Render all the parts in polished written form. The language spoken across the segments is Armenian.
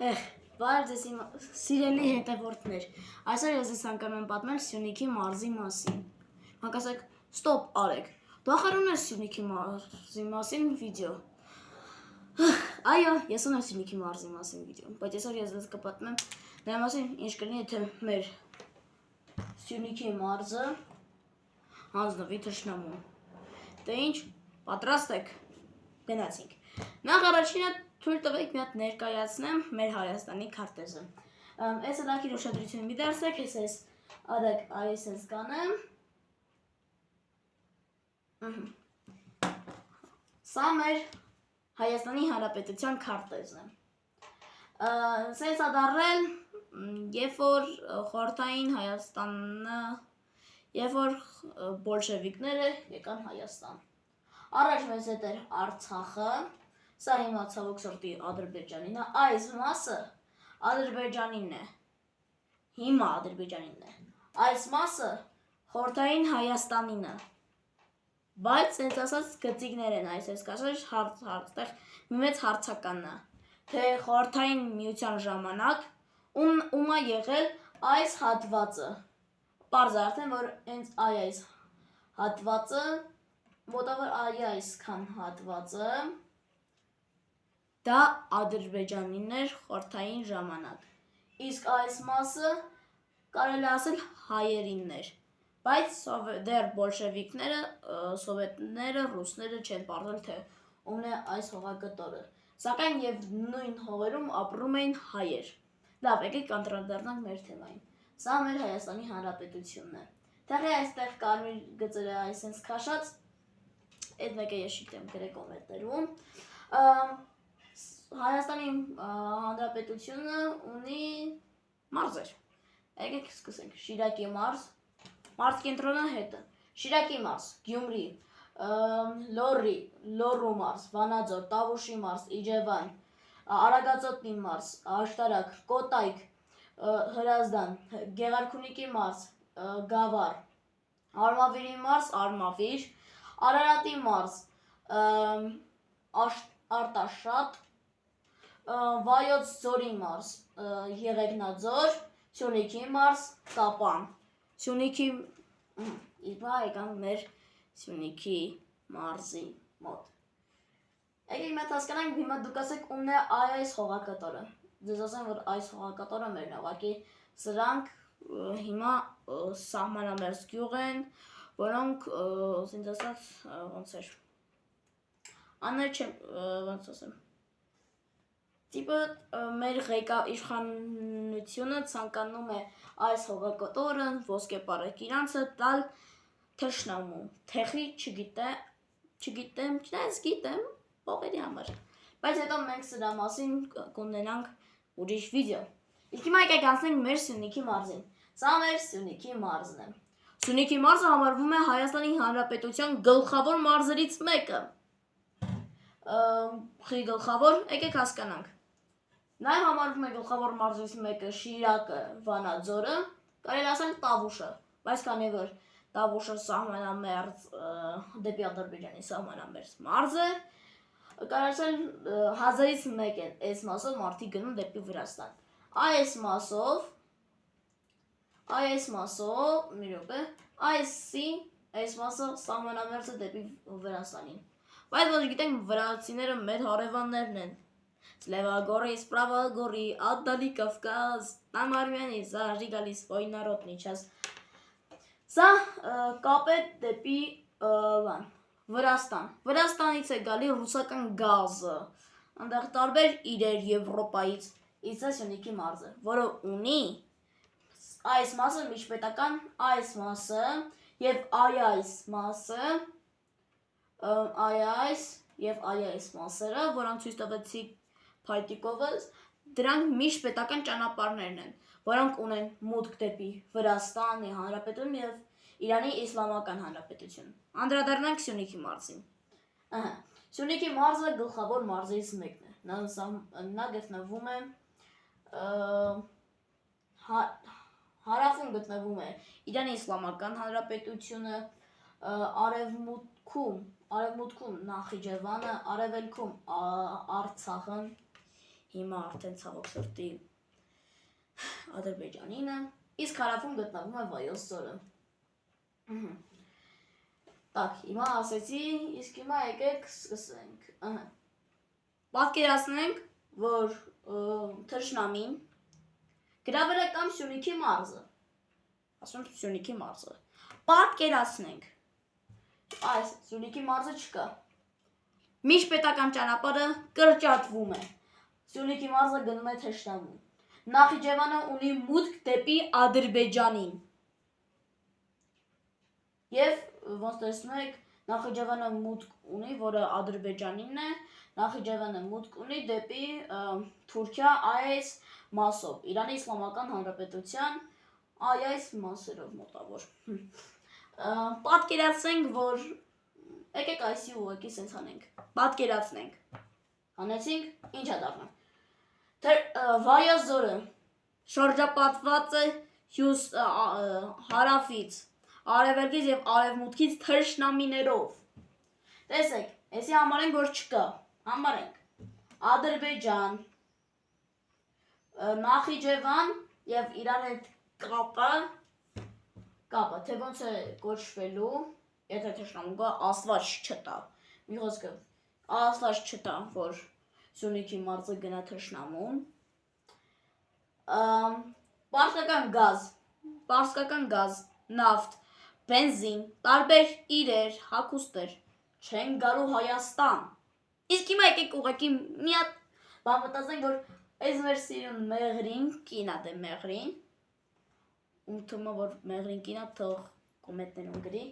Բարև ձեզ իմ սիրելի հետևորդներ, այսօր ես ձեզ ցանկանում եմ պատմել Սյունիքի մարզի մասին։ Հակասեք, ստոպ արեք, դոխարուն է Սյունիքի մարզի մասին վիդեո։ Այո, ես ունեմ Սյունիքի մարզի մասին վիդեո, բայց այսօր ես ձեզ կպատմեմ նրա մասին, ինչ կլինի, եթե մեր Սյունիքի մարզը հանձնվի թշնամուն։ Դե ինչ, պատրաստ եք, գնացինք։ Նախ առաջինը թույլ տվեք մի հատ ներկայացնեմ մեր Հայաստանի քարտեզը։ Այս լակիր ուշադրություն մի դարձեք, ես արեք այս կանեմ։ Սա մեր Հայաստանի Հանրապետության քարտեզն է։ Սենց ադառել, երբ որ խորհրդային Հայաստանը, երբ որ բոլշևիկները եկան Հայաստան։ Առաջ մեզ հետ էր Արցախը, սա հիմա ցավոք սրտի Ադրբեջանին է, այս մասը Ադրբեջանին է, հիմա Ադրբեջանին է, այս մասը խորհրդային Հայաստանին է, բայց հենց ասած գծիկներ են այս կասած հարցտեղ մի մեծ հարցականն է, թե խորհրդային միության ժամանակ ում է եղել այս հատվածը, պարզ է արդեն, որ հենց այս հատվածը, մոտավոր այսքան հատվածը, դա Ադրբեջանին էր խորհրդային ժամանակ, իսկ այս մասը կարելի ասել հայերինն էր, բայց դեռ բոլշևիկները, սովետները, ռուսները չեն պարզել, թե ումն է այս հողակտորը, սակայն և նույն հողերում ապրում էին հայեր։ Լավ, եկեք անդրադառնանք մեր թեմային, սա մեր Հայաստանի Հանրապետությունն է, թեղի այստեղ կարմիր գծերը այսենց քաշած, այդ մեկը ես շիտեմ գրեկով է տրվում, Հայաստանի Հանրապետությունը ունի մարզեր, եկեք սկսենք, Շիրակի մարզ, մարզկենտրոնը հետը, Շիրակի մարզ, Գյումրի, Լոռու մարզ, Վանաձոր, Տավուշի մարզ, Իջևան, Արագածոտնի մարզ, Աշտարակ, Կոտայք, Հրազդան, Գեղարքունիքի մարզ, Գավառ, Արմավիրի մարզ, Արմավիր, Արարատի մարզ, Արտաշատ, Վայոց ձորի մարզ, Եղեգնաձոր, Սյունիքի մարզ, Կապան, Սյունիքի, իբա եկան մեր Սյունիքի մարզի մոտ։ Եկեք մետ հասկանանք, հիմա դուք ասեք ումն է այս հողակտորը, ձեզ ասեմ, որ այս հողակտորը մերն է, ուղղակի սրանք հիմա սահմանամերձ գյուղ են, որոնք ասենց ասած ոնց էր, աներ չեմ, ոնց ասեմ, տիպը մեր իշխանությունը ցանկանում է այս հողակտորը, ոսկեպարեք իրանցը տալ թշնամու, թեղի չգիտեմ, գիտեմ, պողերի համար, բայց հետո մենք սրա մասին կունենանք ուրիշ վիդեո։ Իսկ հիմա եկեք անցնենք մեր Սյունիքի մարզին, սա մեր Սյունիքի մարզն է։ Սյունիքի մարզը համարվում է Հայաստանի Հանրապետության գլխավոր մարզերից մեկը։ Խի գլխավոր, եկեք հասկանանք։ Նաև համարվում է գլխավոր մարզերից մեկը Շիրակը, Վանաձորը, կարելի ասել Տավուշը, բայց քանի որ Տավուշը սահմանամերձ դեպի Ադրբեջանի սահմանամերձ մարզ է, կարելի ասել 1000-ից մեկ են այս մասով մարդիկ գնում դեպի Վրաստան։ Այս մասով, մի րոպե, այս մասը սահմանամերձ է դեպի Վրաստանին։ Բայց ոչ գիտենք, վրացիները մեր հարևաններն են։ Սլևագորի, Սպրավագորի, Ադդալի Կավկազ, Там Армянии, Зажги գալիս свой народ сейчас։ Սա կապ է դեպի Վրաստան։ Վրաստանից է գալի ռուսական գազը, այնտեղ տարբեր իրեր Եվրոպայից, իսկ է Սյունիքի մարզը, որը ունի այս մասը միջպետական, այս մասը եւ այս մասը, եւ այս մասերը, որոնք ցույց տվեցի փայտիկովս, դրանք միջպետական ճանապարհներն են, որոնք ունեն մուտք դեպի Վրաստանի Հանրապետություն եւ Իրանի Իսլամական Հանրապետություն։ Անդրադառնանք Սյունիքի մարզին։ Սյունիքի մարզը գլխավոր մարզերից մեկն է։ Նա գտնվում է հարավում գտնվում է Իրանի Իսլամական Հանրապետությունը, արևմուտքում Նախիջևանը, արևելքում Արցախը, հիմա արդեն ցավոք սրտի Ադրբեջանին է, իսկ հարավում գտնվում է Վայոց ձորը։ Так, հիմա ասեցի, իսկ հիմա եկեք սկսենք։ Պատկերացնենք, որ թշնամին գրավել է կամ Սյունիքի մարզը։ Ասում եմ Սյունիքի մարզը։ Պատկերացնենք։ Այս Սյունիքի մարզը չկա։ Միջպետական ճանապարհը կրճատվում է։ Սյունիքի մարզը գնում է թշնամուն։ Նախիջևանը ունի մուտք դեպի Ադրբեջանին։ Եվ ոնց տեսնում եք, Նախիջևանը մուտք ունի, որը Ադրբեջանինն է, Նախիջևանը մուտք ունի դեպի Թուրքիա այս մասով, Իրանի Իսլամական Հանրապետության այս մասերով մոտավոր։ Պատկերացնենք, որ եկեք այսի ուղղակի սենց անենք։ Պատկերացնենք։ Անեցինք, ինչ է դառնում։ Վայոց ձորը շրջապատված է հարավից, արևելքից եւ արևմուտքից թշնամիներով։ Տեսեք, այսի համարենք, որ չկա։ Համարենք Ադրբեջան, Նախիջևան եւ իրար հետ կապը, թե ոնց է կոչվելու, եթե թշնամուն կա, Աստված չտա։ Մի խոսքով, Աստված չտա, որ Սյունիքի մարզը գնա թշնամուն։ Պարսկական գազ, նավթ, բենզին, տարբեր իրեր, հագուստեր չեն գալու Հայաստան։ Իսկ հիմա եկեք ուղղակի մի հատ բան մտածենք, որ այս մեր սիրուն Մեղրին, կինա դե Մեղրին, ում թվում է, որ Մեղրին կինա, թող կոմենտներում գրի։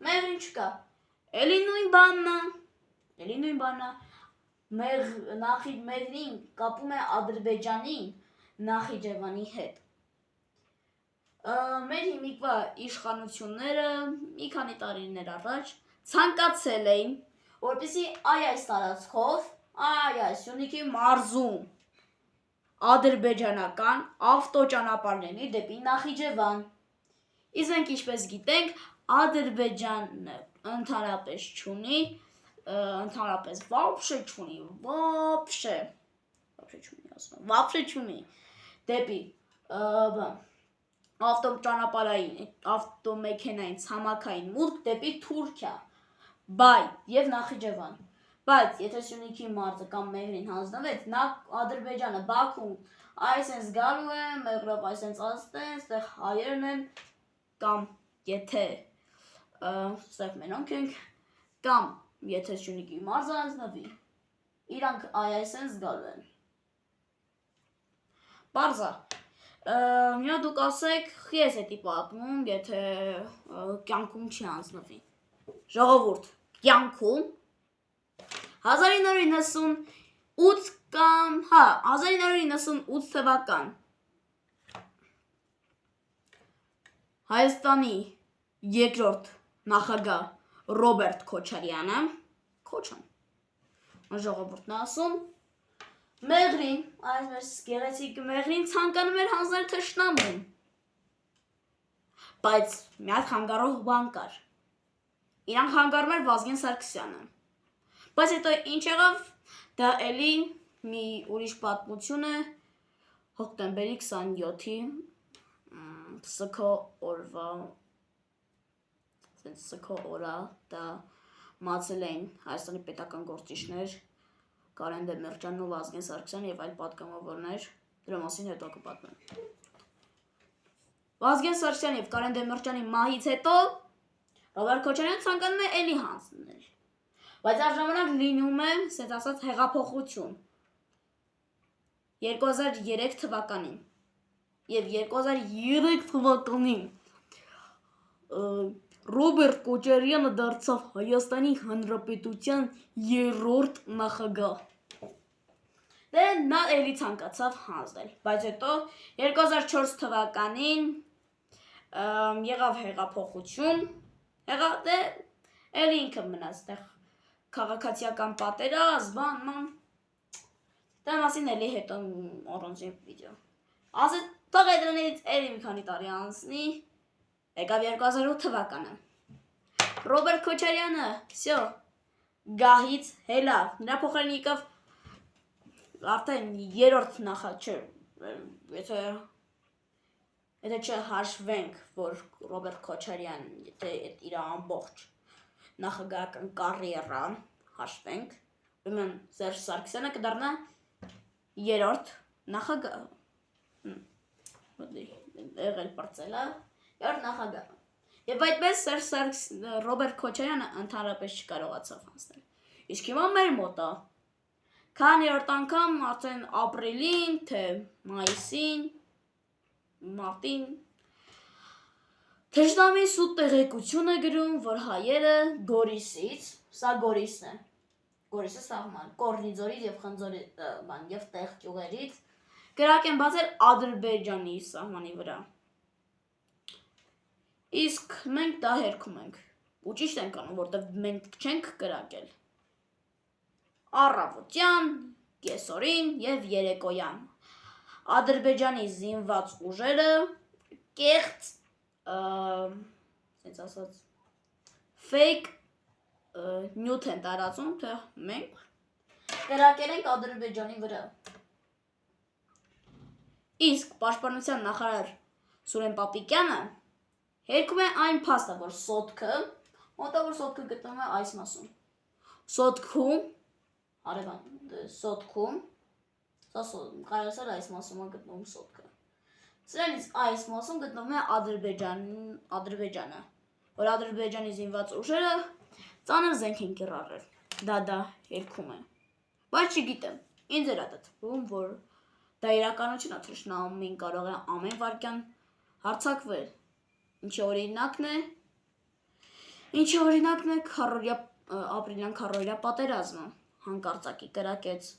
Մեղրին չկա։ Էլի նույն բանն է։ Մեղրին կապում է Ադրբեջանին Նախիջևանի հետ։ Մեր հիմիկվա իշխանությունները մի քանի տարիներ առաջ ցանկացել էին, որպեսզի այս տարածքով, Սյունիքի մարզում ադրբեջանական ավտոճանապարհների դեպի Նախիջևան։ Իսկ մենք ինչպես գիտենք, Ադրբեջանը ընդհանրապես չունի, դեպի ավտոմեքենային ցամաքային մուտք դեպի Թուրքիա, եւ Նախիջևան։ Բայց եթե Սյունիքի մարզը կամ Մեղրին հանձնվեց, Ադրբեջանը Բաքուն այսենց գալու է, Մեղրով այսենց աստեն, ստեղ հայերն են, կամ եթե ստեղ մենոնք ենք, կամ եթե Սյունիքի մարզը հանձնվի, իրանք այսենց գալու են։ Պարզա։ Հիմա դուք ասեք, ես էդի պատմում, եթե կյանքում չի հանձնվի։ Ժողովուրդ, կյանքում 1998 թվական Հայաստանի երկրորդ նախագահ Ռոբերտ Քոչարյանը, ժողովուրդն ասում, Մեղրին, այս մեր գեղեցիկ Մեղրին ցանկանում էր հանձնել թշնամուն, բայց մի հատ խանգարող բան կար, իրանք խանգարում էր Վազգեն Սարգսյանը, բայց հետո ինչ եղավ, դա էլի մի ուրիշ պատմություն է, հոկտեմբերի 27-ի սքո օրվա դա մացել էին Հայաստանի պետական գործիչներ Կարեն Դեմիրճյանն ու Վազգեն Սարգսյանը եւ այլ պատգամավորներ, դրա մասին հետո կպատմեմ։ Վազգեն Սարգսյանի եւ Կարեն Դեմիրճյանի մահից հետո Ռոբերտ Քոչարյանը ցանկանում է էլի հանձնել։ Բայց այդ ժամանակ լինում է, ասած ասած, հեղափոխություն 2003 թվականին եւ 2003 թվականին Ռոբերտ Քոչարյանը դարձավ Հայաստանի Հանրապետության երրորդ նախագահ։ Դե նա էլի ցանկացավ հանձնել, բայց հետո 2004 թվականին եղավ հեղափոխություն, դե էլի ինքը մնաց տեղ քաղաքացիական պատերազմ, դրա մասին էլի հետո առանձին վիդեո։ Ասես թող դրանից էլի մի քանի տարի անցնի, եկավ 2008 թվականը։ Ռոբերտ Քոչարյանը, գահից հելավ, նրա փոխարեն եկավ արդեն երրորդ նախաճ եթե չհաշվենք, որ Ռոբերտ Քոչարյան եթե իր ամբողջ նախագահական կարիերան հաշվենք, ուրեմն Սերժ Սարգսյանը կդառնա երրորդ նախագահ։ Եղել պրծելա, երրորդ նախագահ։ Եվ այդպես Ռոբերտ Քոչարյանը ընդհանրապես չկարողացավ հանձնել։ Իսկ հիմա մեր մոտ է։ Քանիերորդ անգամ արդեն ապրիլին, թե մայիսին, մարտին Թշնամի սուտ տեղեկություն է գրում, որ հայերը Գորիսից, սա Գորիսն է, Գորիսը սահման, Կորնիձորից և Խնձորից և տեղ ճյուղերից կրակ են բացել Ադրբեջանի սահմանի վրա։ Իսկ մենք դա հերքում ենք, ու ճիշտ ենք անում, որտեղ մենք չենք կրակել։ Առավոտյան, կեսօրին և երեկոյան Ադրբեջանի զինված ուժերը կեղծ, ասենց ասած, fake նյութ են տարածում, թե մենք կրակել ենք Ադրբեջանի վրա։ Իսկ պաշտպանության նախարար Սուրեն Պապիկյանը հերքում է այն փաստը, որ Սոտքը, մոտավոր Սոտքը գտնվում է այս մասում։ Սոտքում, Սոտքում, կարասար այս մասում է գտնվում Սոտքը։ Սրանից այս մասում գտնվում է Ադրբեջանը, որ Ադրբեջանի զինված ուժերը ծանր զենք են կիրառել։ Դա հերքում է։ Բայց չգիտեմ, ինձ էր թվում, որ դա իրականություն է, թշնամին կարող է ամեն վայրկյան հարձակվել։ Ինչի օրինակն է ապրիլյան քառօրյա պատերազմը, հանկարծակի կրակեց։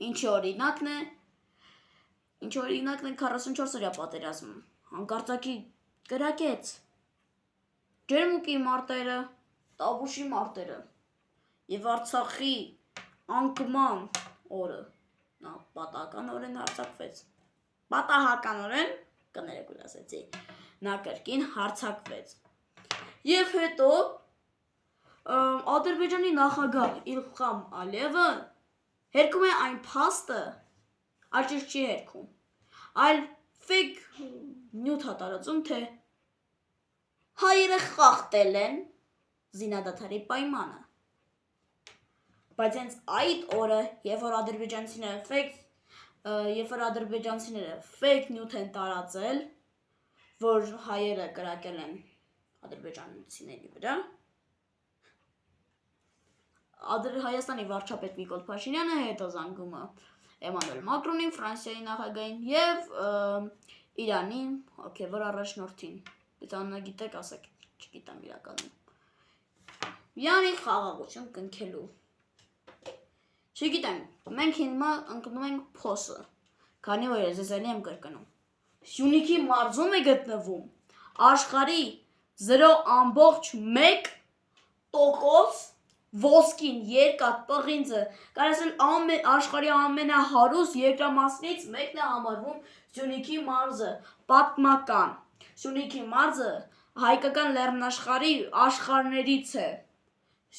Ինչի օրինակն է 44-օրյա պատերազմը, հանկարծակի կրակեց։ Ջերմուկի մարտերը, Տավուշի մարտերը և Արցախի անկման օրը նա պատահականորեն հարձակվեց։ Պատահականորեն, կներեք ասեցի, նա կրկին հարձակվեց։ Եվ հետո Ադրբեջանի նախագահ Իլխամ Ալիևը հերքում է այն փաստը, այլ չի հերքում, այլ fake նյութ է տարածում, թե հայերը խախտել են զինադադարի պայմանը։ Բայց հենց այդ օրը, երբ որ ադրբեջանցիները fake նյութ են տարածել, որ հայերը կրակել են ադրբեջանցիների վրա, Հայաստանի վարչապետ Նիկոլ Փաշինյանը հետազանգում է Էմանուել Մակրոնին, Ֆրանսիայի նախագահին և Իրանի հոգևոր առաջնորդին։ Եթե աննագիտեք, ասեք, չգիտեմ իրականում։ Յանի խաղաղություն կնքելու։ Չգիտեմ, մենք հիմա ընկնում ենք փոսը, քանի որ ես էլի եմ կրկնում։ Սյունիքի մարզում է գտնվում աշխարհի 0.1% ոսկին երկաթ պղինձը, կարասել աշխարհի ամենահարուստ երկրամասերից մեկն է համարվում Սյունիքի մարզը, պատմական։ Սյունիքի մարզը հայկական լեռնաշխարհի աշխարհներից է։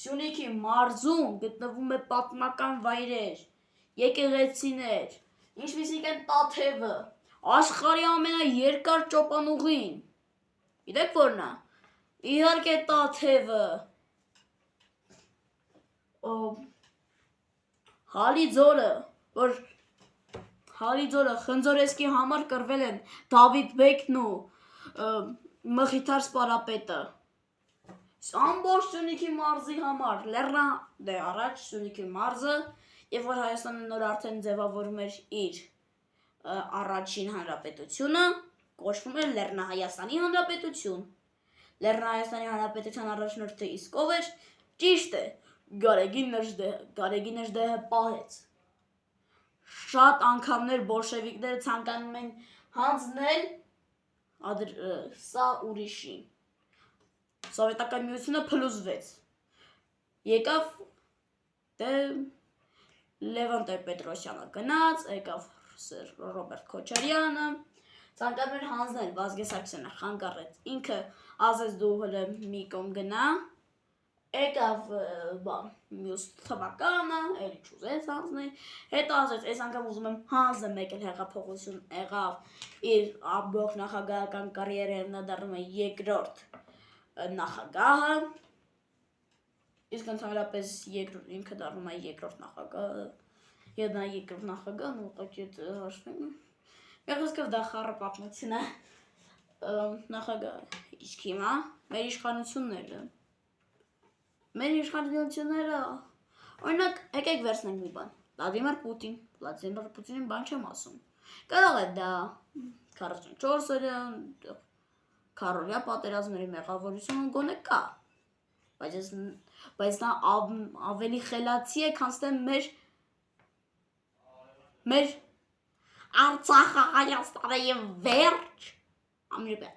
Սյունիքի մարզում գտնվում է պատմական վայրեր, եկեղեցիներ, ինչպիսիք են Տաթևը, աշխարհի ամենաերկար ճոպանուղին։ Գիտեք որն է։ Իհարկե Տաթևը։ Հալիձորը, որ Հալիձորը Խնձորեսկի համար կռվել են Դավիթ Բեկն ու Մխիթար Սպարապետը։ Ամբողջ Սյունիքի մարզի համար, առաջ Սյունիքի մարզը, և որ Հայաստանը նոր արդեն ձևավորում էր իր առաջին հանրապետությունը, կոչվում էր Լեռնահայաստանի հանրապետություն։ Լեռնահայաստանի հանրապետության առաջնորդը իսկ ով էր, ճիշտ է, Գարեգին Նժդեհը պահեց։ Շատ անգամներ բոլշևիկները ցանկանում են հանձնել սա ուրիշին։ Սովետական միությունը փլուզվեց։ Եկավ Լևոն Տեր-Պետրոսյանը գնաց, եկավ Ռոբերտ Քոչարյանը, ցանկանում են հանձնել, Վազգեն Սարգսյանը խանգարեց, ինքը ասեց դու հələ մի կողմ գնա, Եկավ բան մյուս թվականը, էլի չուզեց հանձնել, հետո ասեց, այս անգամ ուզում եմ հանձը մեկ էլ հեղափոխություն եղավ, իր ամբողջ նախագահական կարիերայում նա դառնում է երկրորդ նախագահը, իսկ ընդհանրապես ինքը դառնում է երկրորդ նախագահը, եւ նա երկրորդ նախագահն ուղղակի հաշվենք, եղեսկով դա խառը պատմություն է նախագահը, իսկ հիմա մեր իշխանությունները, օրինակ, եկեք վերցնենք մի բան, Վլադիմիր Պուտինին բան չեմ ասում, կարող է դա 44-րդ քառորյա պատերազմների մեղավորությունը գոնե կա, բայց նա ավելի խելացի է, քան թե մեր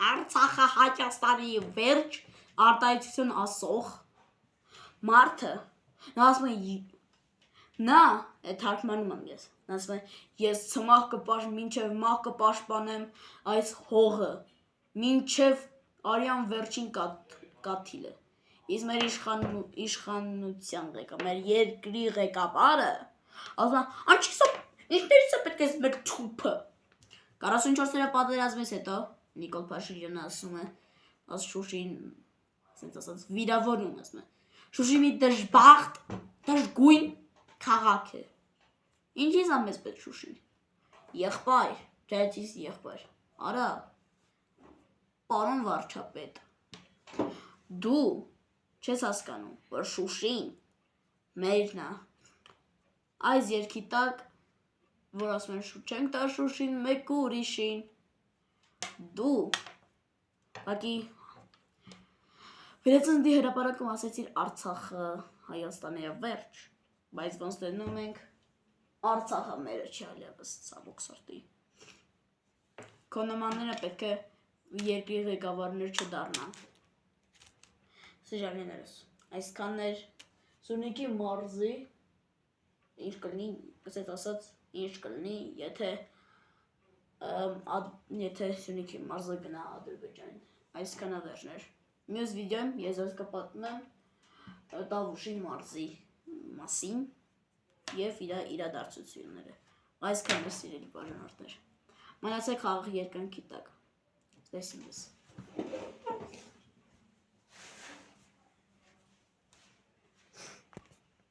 Արցախը Հայաստանի վերջ արտահայտություն ասող մարդը, նա ասում է, նա թարգմանում եմ ես, նա ասում է, ես մինչև մահ կպաշտպանեմ այս հողը, մինչև արյան վերջին կաթիլը, իսկ մեր իշխանության ղեկավարը, մեր երկրի ղեկավարը, ասում է, ինչպես է պետք է մեր թուփը, 44-րդ պատերազմից հետո, Նիկոլ Փաշինյանը ասում է, Շուշին, ասած վիրավորում, ասում է, Շուշի մի դժգույն քաղաք է, ինչի՞ց է մեզ պետք Շուշին, եղբայր, ջայցիս եղբայր, արա, պարոն վարչապետ, դու չես հասկանում, որ Շուշին մերն է, այս երկի տակ, որ ասում են չենք տա Շուշին մեկ ուրիշին, դու, բակի, Վերածննդի հրապարակում ասեցիր Արցախը Հայաստանի է վերջ, բայց ոնց դնում ենք Արցախը մերը չի այլևս ցավոք սրտի։ Քո նմանները պետք է երկրի ղեկավարներ չդառնան։ Սիրելիներս, այսքանն էր Սյունիքի մարզի ինչ կլինի, ասած ասած ինչ կլինի, եթե Սյունիքի մարզը գնա Ադրբեջան, այսքանը վերջներ։ Մյուս վիդեոյում ես ձեզ կպատմեմ Տավուշի մարզի մասին եւ իր իրադարձությունները։ Այսքանը սիրելի բաժանորդներ։ Մնացեք խաղաղ երկնքի տակ։ Տեսնենք։